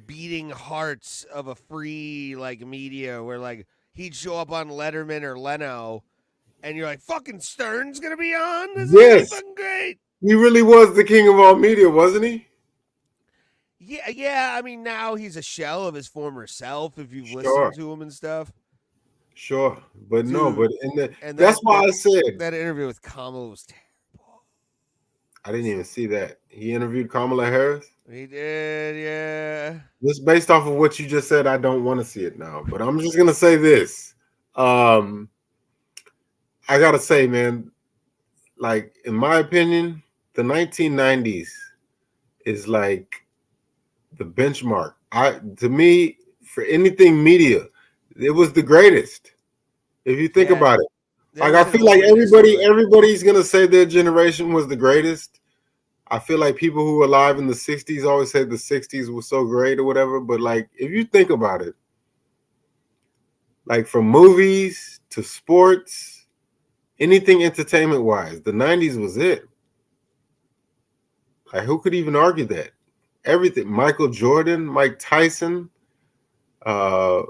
beating hearts of a free like media where like he'd show up on Letterman or Leno and you're like, fucking Stern's gonna be on? This is fucking great. He really was the king of all media, wasn't he? Yeah. I mean, now he's a shell of his former self. If you've listened to him and stuff. Sure, but Dude, no, but that's why I said that interview with Kamala was terrible. I didn't even see that. He interviewed Kamala Harris. He did, yeah. Just based off of what you just said, I don't want to see it now. But I'm just gonna say this. I gotta say, man, like in my opinion, the 1990s is like the benchmark. To me, for anything media, it was the greatest. If you think about it, like I feel like everybody's gonna say their generation was the greatest. I feel like people who were alive in the 60s always said the 60s was so great or whatever. But like, if you think about it, like from movies to sports, anything entertainment wise, the 90s was it. Like, who could even argue that? Everything. Michael Jordan, Mike Tyson, I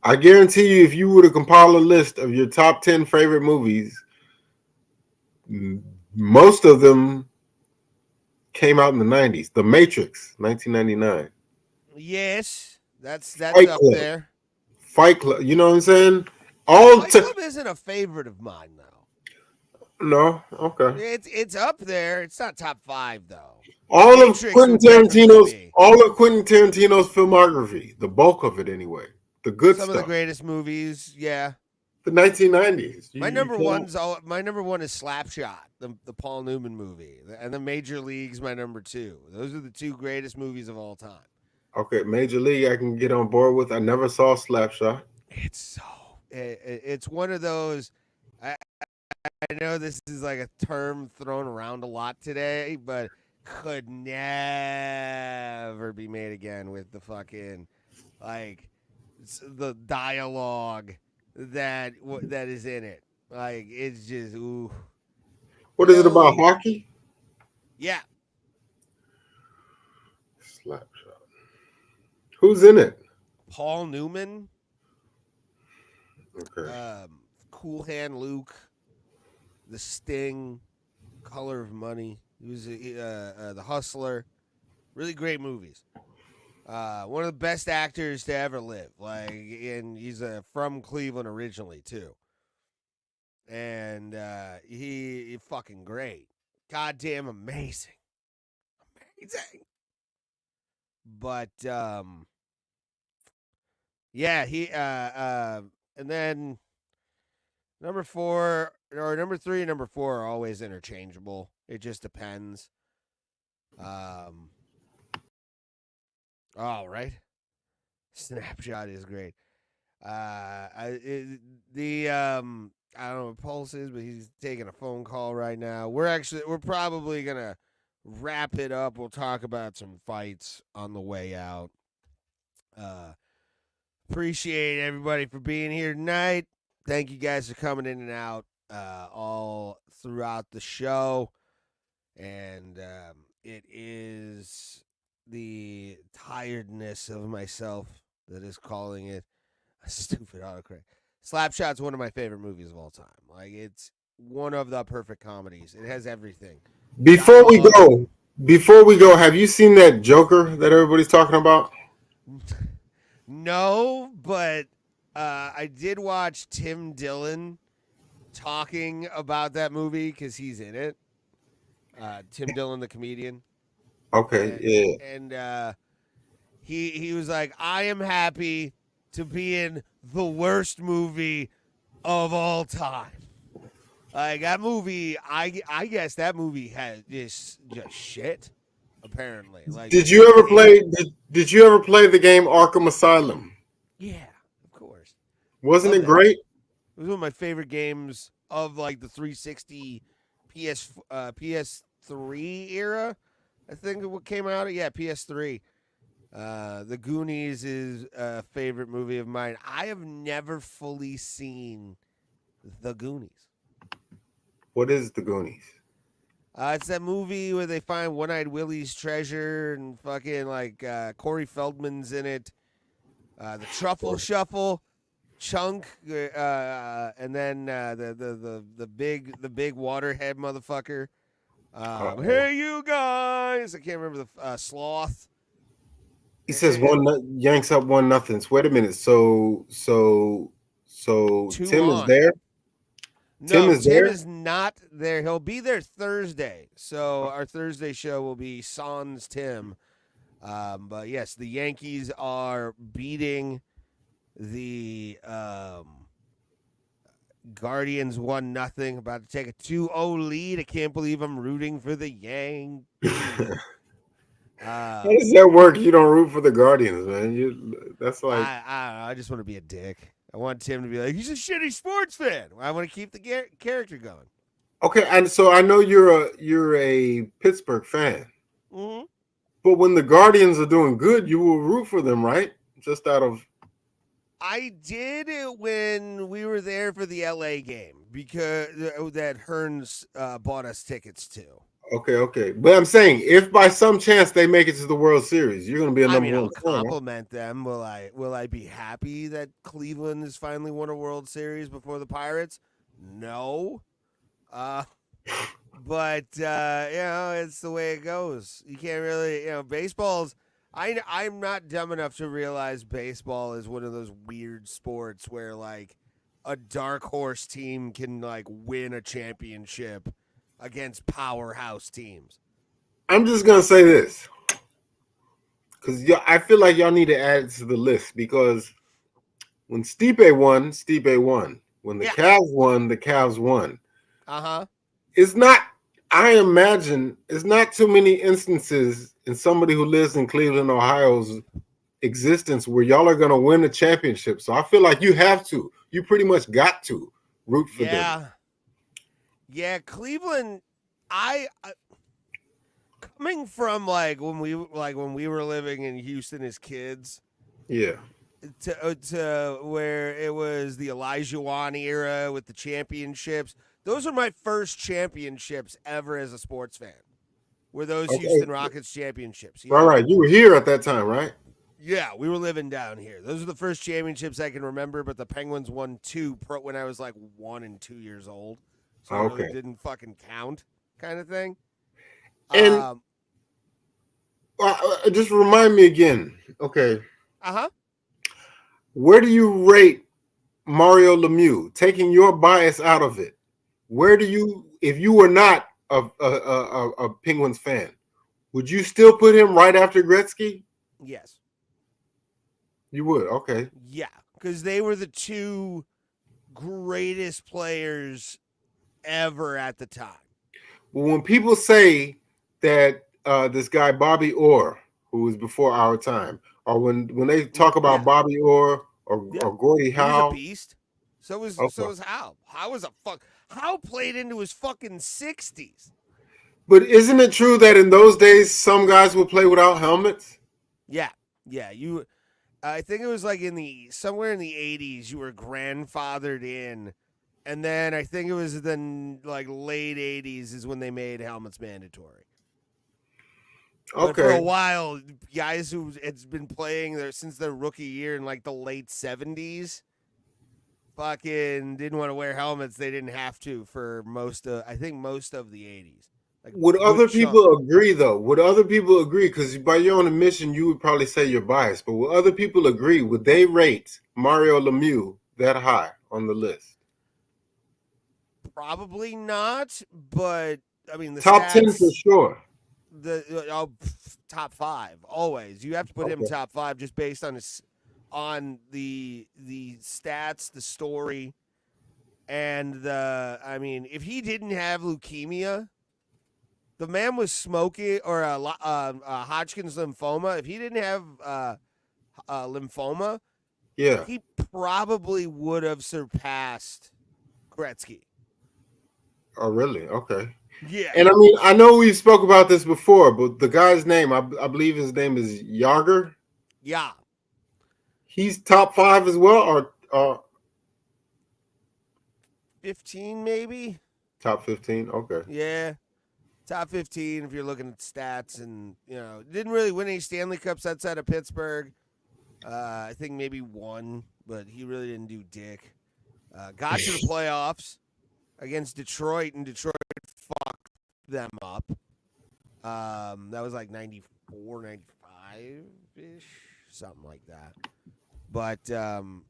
guarantee you, if you were to compile a list of your top 10 favorite movies, Most of them came out in the 90s. The Matrix, 1999. Yes, that's Fight up Club. there. Fight Club. You know what I'm saying? All Fight Club isn't a favorite of mine though. No, okay. It's up there. It's not top 5 though. All of Matrix Quentin would definitely Tarantino's be. filmography, the bulk of it anyway, the good Some stuff. of the greatest movies, yeah. The 1990s. My number one is Slapshot, the Paul Newman movie, and the Major League's my number 2. Those are the 2 greatest movies of all time. Okay, Major League, I can get on board with. I never saw Slapshot. It's one of those. I know this is like a term thrown around a lot today, but could never be made again with the fucking like the dialogue that is in it. Like it's just ooh. What is it about hockey? Yeah. Slapshot. Who's in it? Paul Newman. Okay. Cool Hand Luke. The Sting. Color of Money. He was the Hustler. Really great movies. One of the best actors to ever live. Like, and he's from Cleveland originally too. And he fucking great. Goddamn amazing. But yeah, he and then number 4 or number 3 and number 4 are always interchangeable. It just depends. All right. Snapshot is great. I don't know what Pulse is, but he's taking a phone call right now. We're probably gonna wrap it up. We'll talk about some fights on the way out. Appreciate everybody for being here tonight. Thank you guys for coming in and out all throughout the show. And it is the tiredness of myself that is calling it a stupid autocorrect. Slapshot's one of my favorite movies of all time. Like, it's one of the perfect comedies. It has everything. Before we go, have you seen that Joker that everybody's talking about? No, but I did watch Tim Dillon talking about that movie because he's in it. Tim Dillon, the comedian. Okay, And he was like, I am happy to be in the worst movie of all time. Like, that movie, I guess that movie has just shit. Apparently, like, did you ever play? Did you ever play the game Arkham Asylum? Yeah, of course. Wasn't it great? It was one of my favorite games of like the 360 PS3 era. I think what came out. Yeah, PS3. The Goonies is a favorite movie of mine. I have never fully seen The Goonies. What is The Goonies? It's that movie where they find One-Eyed Willie's treasure and fucking like Corey Feldman's in it. The Truffle Shuffle, Chunk, and then the big waterhead motherfucker. Hey, you guys! I can't remember the Sloth. He says yanks up 1-0. So wait a minute. So Tim is there. No, Tim is not there. He'll be there Thursday. So our Thursday show will be Sans Tim. But yes, the Yankees are beating the Guardians 1-0. About to take a 2-0 lead. I can't believe I'm rooting for the Yankees. How does that work? You don't root for the Guardians, man. That's like I don't know. I just want to be a dick. I want Tim to be like, he's a shitty sports fan. I want to keep the character going. Okay, and so I know you're a Pittsburgh fan, but when the Guardians are doing good, you will root for them, right? Just out of. I did it when we were there for the LA game because that Hearns bought us tickets to. Okay, but I'm saying if by some chance they make it to the World Series, you're going to be a number one. I'll compliment them. Will I be happy that Cleveland has finally won a World Series before the Pirates? No. But it's the way it goes. You can't really, baseball's. I'm not dumb enough to realize baseball is one of those weird sports where like a dark horse team can like win a championship against powerhouse teams. I'm just gonna say this because I feel like y'all need to add it to the list because when Stipe won, Stipe won. When the Cavs won, the Cavs won. It's not. I imagine it's not too many instances in somebody who lives in Cleveland, Ohio's existence where y'all are gonna win a championship. So I feel like you have to. You pretty much got to root for them. Yeah, Cleveland. I coming from like when we were living in Houston as kids. Yeah. To where it was the Elijah Wan era with the championships. Those are my first championships ever as a sports fan. Were those Houston Rockets championships? All right, you were here at that time, right? Yeah, we were living down here. Those are the first championships I can remember, but the Penguins won 2 when I was like 1 and 2 years old. So it really didn't fucking count kind of thing. And just remind me again. Okay. Where do you rate Mario Lemieux? Taking your bias out of it, where do you, if you were not a Penguins fan, would you still put him right after Gretzky? Yes. You would, okay. Yeah, because they were the 2 greatest players ever at the time. Well, when people say that this guy Bobby Orr, who was before our time, or when they talk about Bobby Orr or Gordie Howe, he was a beast. So was Howe. Howe played into his fucking 60s. But isn't it true that in those days some guys would play without helmets? Yeah. I think it was like somewhere in the 80s you were grandfathered in, and then I think it was then like late 80s is when they made helmets mandatory. Okay. But for a while, guys who it's been playing there since their rookie year in like the late 70s fucking didn't want to wear helmets. They didn't have to for most of the 80s. Like, would other people agree, though? Would other people agree? Because by your own admission, you would probably say you're biased. But would other people agree? Would they rate Mario Lemieux that high on the list? Probably not. But I mean, the top stats, 10 for sure. The top 5 always. You have to put him top 5 just based on the stats, the story, and I mean, if he didn't have leukemia. The man was smoking, or Hodgkin's lymphoma. If he didn't have lymphoma, he probably would have surpassed Gretzky. Oh, really? Okay. Yeah. And I mean, I know we spoke about this before, but the guy's name, I believe his name is Yager. Yeah. He's top 5 as well, or 15 maybe? Top 15? Okay. Yeah. Top 15 if you're looking at stats, and didn't really win any Stanley Cups outside of Pittsburgh. I think maybe 1, but he really didn't do dick. Got to the playoffs against Detroit, and Detroit fucked them up. That was like 94, 95-ish, something like that. But the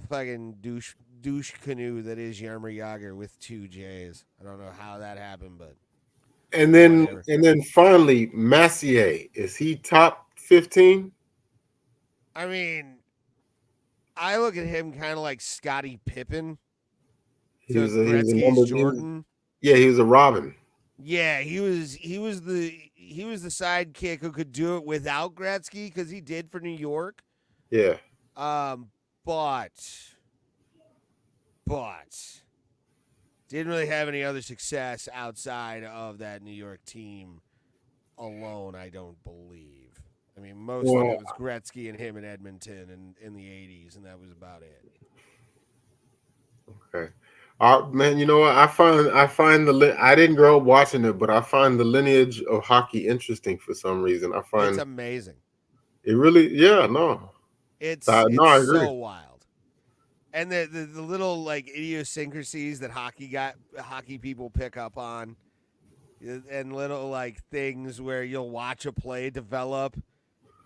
fucking douche canoe that is Jaromir Jagr with 2 J's. I don't know how that happened, but and then finally Massier, is he top 15? I mean, I look at him kind of like Scottie Pippen. He was a Jordan. Yeah, he was a Robin. Yeah, he was the sidekick who could do it without Gretzky because he did for New York. Yeah. But didn't really have any other success outside of that New York team alone, I don't believe. I mean, most of it was Gretzky and him in Edmonton in the 80s, and that was about it. Okay. Man, you know what? I find I didn't grow up watching it, but I find the lineage of hockey interesting for some reason. I find it's amazing. It really, yeah, no. It's I agree. so wild. And the little like idiosyncrasies that hockey people pick up on, and little like things where you'll watch a play develop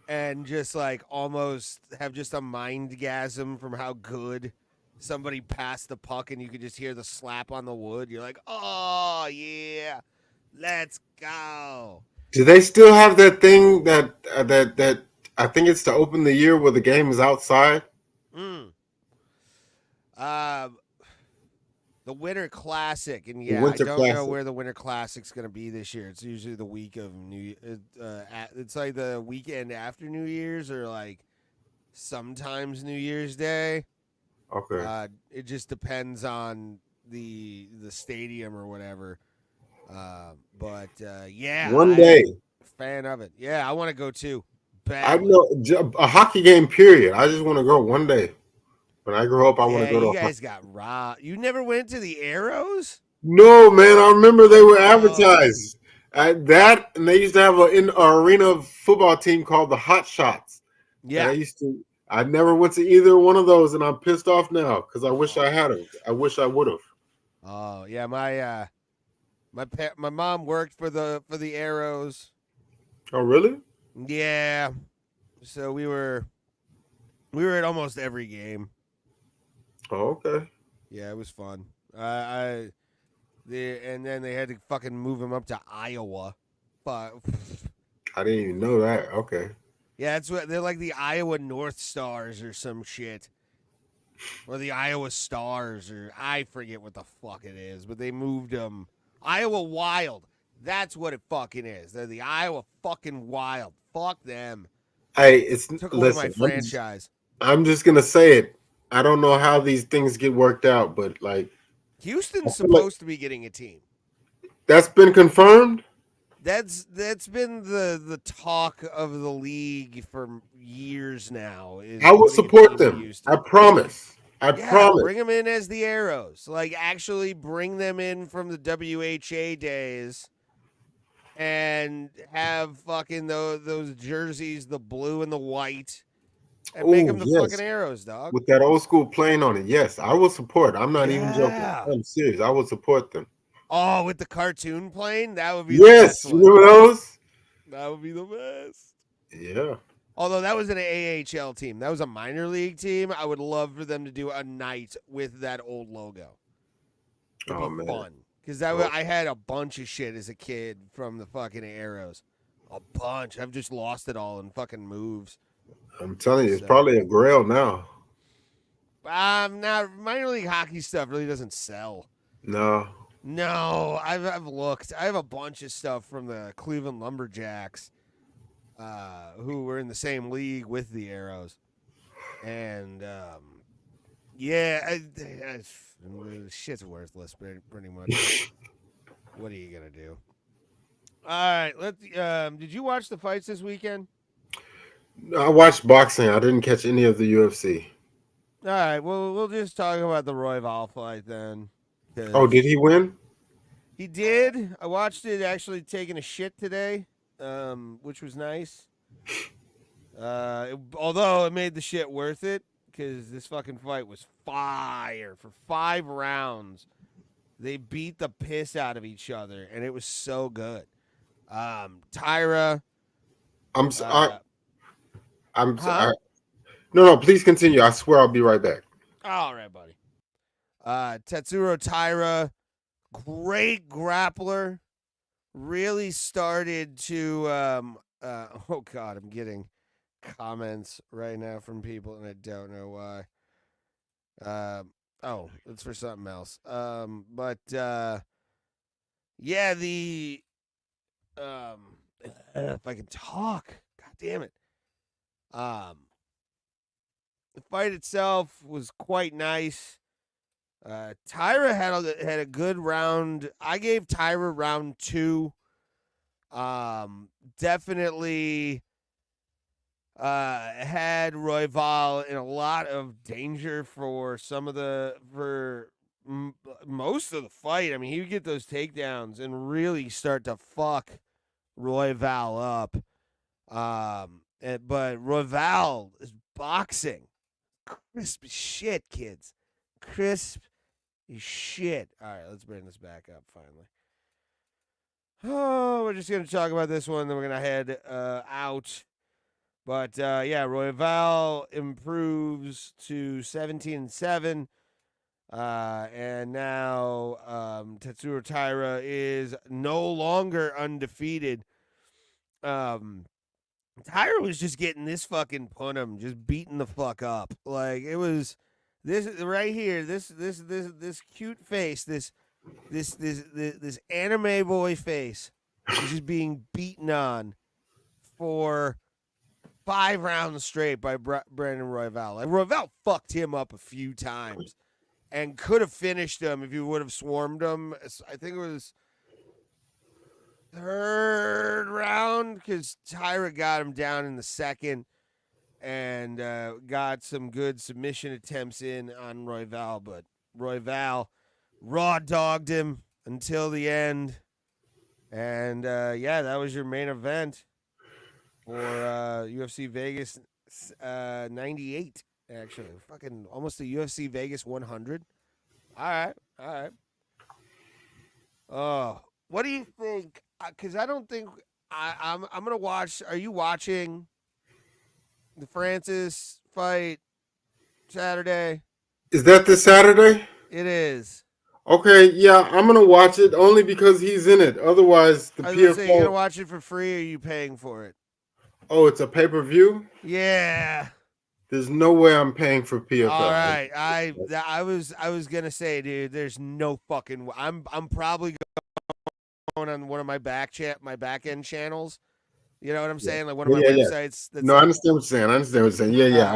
and just like almost have just a mindgasm from how good somebody passed the puck, and you could just hear the slap on the wood. You're like, oh yeah, let's go. Do they still have that thing that I think it's to open the year where the game is outside? Mm. The Winter Classic, and The yeah, I Winter don't know Classic. where the Winter Classic's going to be this year. It's usually the week of it's like the weekend after New Year's, or like sometimes New Year's Day. Okay. It just depends on the stadium or whatever. But yeah, One I'm day. a fan of it. Yeah, I want to go too. I Badly. know a hockey game. Period. I just want to go one day. When I grow up, I want to Yeah, go to you a hockey. guys got robbed. You never went to the Arrows? No, man. I remember they were Oh. advertised. And they used to have an arena football team called the Hot Shots. And Yeah. I never went to either one of those, and I'm pissed off now because I wish I had them. I wish I would have. Oh yeah, my mom worked for the Arrows. Oh, really? Yeah, so we were at almost every game. Oh, okay. Yeah, it was fun. And then they had to fucking move him up to Iowa. But I didn't even know that. Okay. yeah, that's what they're like, the Iowa North Stars or some shit. Or the Iowa Stars, or I forget what the fuck it is, but they moved them. Iowa Wild. That's what it fucking is. They're the Iowa fucking Wild. Fuck them. Hey, Took away listen. my franchise. I'm just gonna say it. I don't know how these things get worked out, but like Houston's I feel like supposed to be getting a team. that's been confirmed. That's been the talk of the league for years now. I will putting a support team in them. Houston. I promise. I Yeah, promise. bring them in as the Arrows. Like, actually bring them in from the WHA days and have fucking those jerseys, the blue and the white, and make them the fucking Arrows, dog. With that old school plane on it. Yes, I will support. I'm not even joking. Yeah. I'm serious. I will support them. Oh, with the cartoon plane? That would be the best Yes, one. you remember those? That would be the best. Yeah. Although that was an AHL team. That was a minor league team. I would love for them to do a night with that old logo. It'd Oh be man. fun. Because I had a bunch of shit as a kid from the fucking Arrows. A bunch. I've just lost it all in fucking moves. I'm telling you, it's So- probably a grail now. Now minor league hockey stuff really doesn't sell. No. No, I've looked. I have a bunch of stuff from the Cleveland Lumberjacks, who were in the same league with the Arrows, and yeah, shit's worthless, pretty much. What are you gonna do? All right, let's. Did you watch the fights this weekend? I watched boxing. I didn't catch any of the UFC. All right, well, we'll just talk about the Royval fight then. Oh, did he win? He did. I watched it actually taking a shit today, which was nice. Although it made the shit worth it, because this fucking fight was fire for 5 rounds. They beat the piss out of each other, and it was so good. Tyra. No, please continue. I swear I'll be right back. All right, buddy. Tetsuro Tyra, great grappler, really started to oh god, I'm getting comments right now from people and I don't know why. Oh, it's for something else. But yeah, the if I can talk, god damn it. The fight itself was quite nice. Tyra had a good round. I gave Tyra round 2. Definitely had Royval in a lot of danger for most of the fight. I mean, he would get those takedowns and really start to fuck Royval up. But Royval is boxing. crisp as shit, kids. Crisp as shit. All right, let's bring this back up finally. Oh, we're just going to talk about this one, then we're going to head out. But, yeah, Royval improves to 17-7. And now Tetsuro Taira is no longer undefeated. Taira was just getting this fucking punum, just beating the fuck up. Like, it was this right here, this cute face, this anime boy face is just being beaten on for 5 rounds straight by Brandon Royval. And Royval fucked him up a few times and could have finished him if you would have swarmed him. I think it was 3rd round because Taira got him down in the 2nd and got some good submission attempts in on Royval. But Royval raw dogged him until the end. And, yeah, that was your main event for UFC Vegas 98, actually. Fucking almost the UFC Vegas 100. All right. Oh, what do you think? Because I don't think I'm going to watch. Are you watching the Francis fight Saturday? Is that this Saturday? It is. Okay, yeah, I'm gonna watch it only because he's in it. Otherwise, the I was gonna say, you're PFL. gonna watch it for free, or are you paying for it? Oh, it's a pay-per-view. Yeah. There's no way I'm paying for PFL. All right. I was gonna say, dude, there's no fucking. I'm probably going on one of my back end channels. You know what I'm saying? Like one of my websites. That's No, I understand what you're saying. Yeah.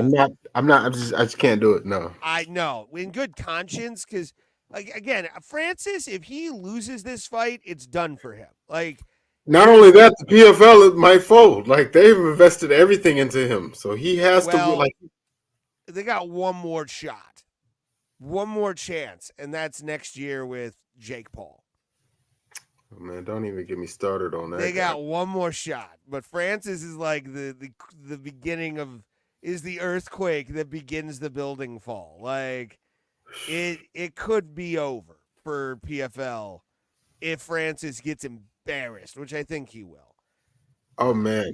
I just can't do it. No. I know, in good conscience, because like again, Francis, if he loses this fight, it's done for him. Like, not only that, the PFL might fold. Like they've invested everything into him, so he has to. Like, they got one more shot, one more chance, and that's next year with Jake Paul. Oh, man, don't even get me started on that. They got one more shot, but Francis is like the beginning of is the earthquake that begins the building fall. Like it could be over for PFL if Francis gets embarrassed, which I think he will. Oh man,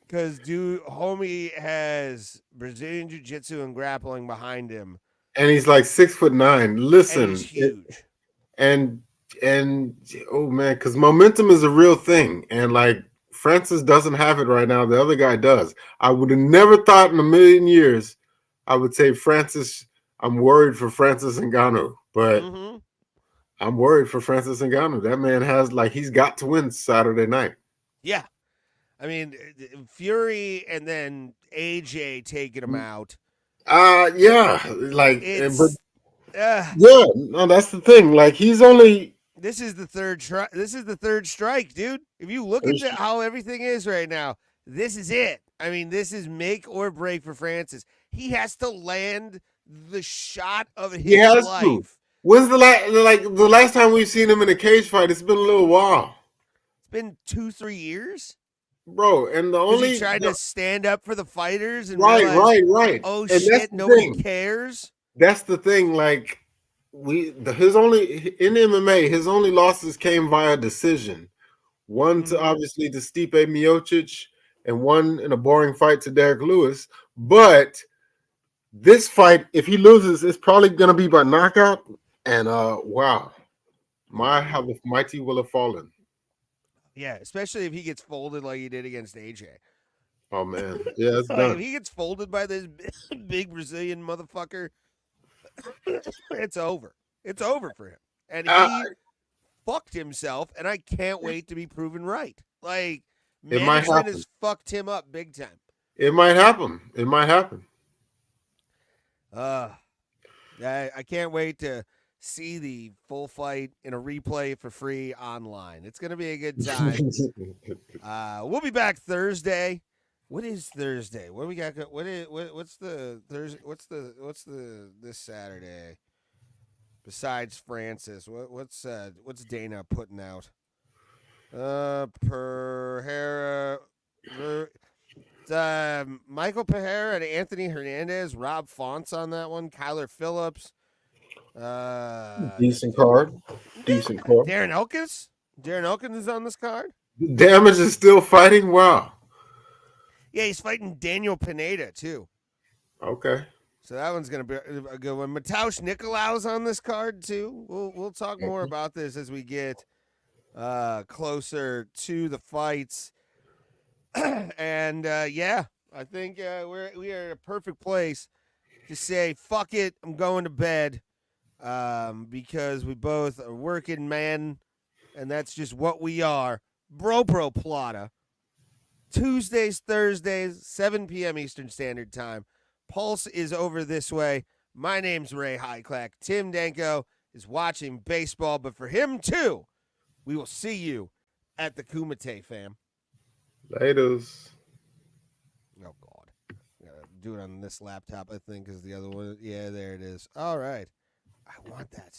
because homie has Brazilian Jiu-Jitsu and grappling behind him, and he's like 6'9". Listen, and he's huge. And oh man, because momentum is a real thing, and like Francis doesn't have it right now. The other guy does. I would have never thought in a million years I would say Francis. I'm worried for Francis Ngannou, but I'm worried for Francis Ngannou. That man has he's got to win Saturday night. Yeah, I mean Fury and then AJ taking him out. Yeah, yeah, no, that's the thing. Like he's only. This is the third try. This is the third strike, dude. If you look at how everything is right now, this is it. I mean, this is make or break for Francis. He has to land the shot of his life. To. When's the last time we've seen him in a cage fight? It's been a little while. It's been 2-3 years, bro. And he tried to stand up for the fighters and right. Oh and shit, nobody cares. That's the thing. Like his only in MMA, his only losses came via decision. One to obviously to Stipe Miocic, and one in a boring fight to Derek Lewis. But this fight, if he loses, it's probably gonna be by knockout. And wow, how the mighty will have fallen. Yeah, especially if he gets folded like he did against AJ. Oh man, yeah, it's like done. If he gets folded by this big Brazilian motherfucker, it's over. It's over for him. And he fucked himself, and I can't wait to be proven right. Like, management has fucked him up big time. It might happen. I can't wait to see the full fight in a replay for free online. It's going to be a good time. We'll be back Thursday. What is Thursday? What do we got? What's the Thursday? What's the this Saturday? Besides Francis, what's Dana putting out? Michael Pereira and Anthony Hernandez. Rob Fonts on that one. Kyler Phillips. Decent card. Decent card. Darren Elkins. Darren Elkins is on this card. Damage is still fighting. Wow. Yeah, he's fighting Daniel Pineda too. Okay. So that one's gonna be a good one. Mateusz Nikolau's on this card too. We'll talk more about this as we get closer to the fights. And yeah, I think we are in a perfect place to say fuck it. I'm going to bed because we both are working men, and that's just what we are. Bro Plata. Tuesdays, Thursdays, 7 p.m. Eastern Standard Time. Pulse is over this way. My name's Ray Hyclack. Tim Danko is watching baseball, but for him too, we will see you at the Kumite, fam. Laters. Oh, God. I gotta do it on this laptop, I think, is the other one. Yeah, there it is. All right. I want that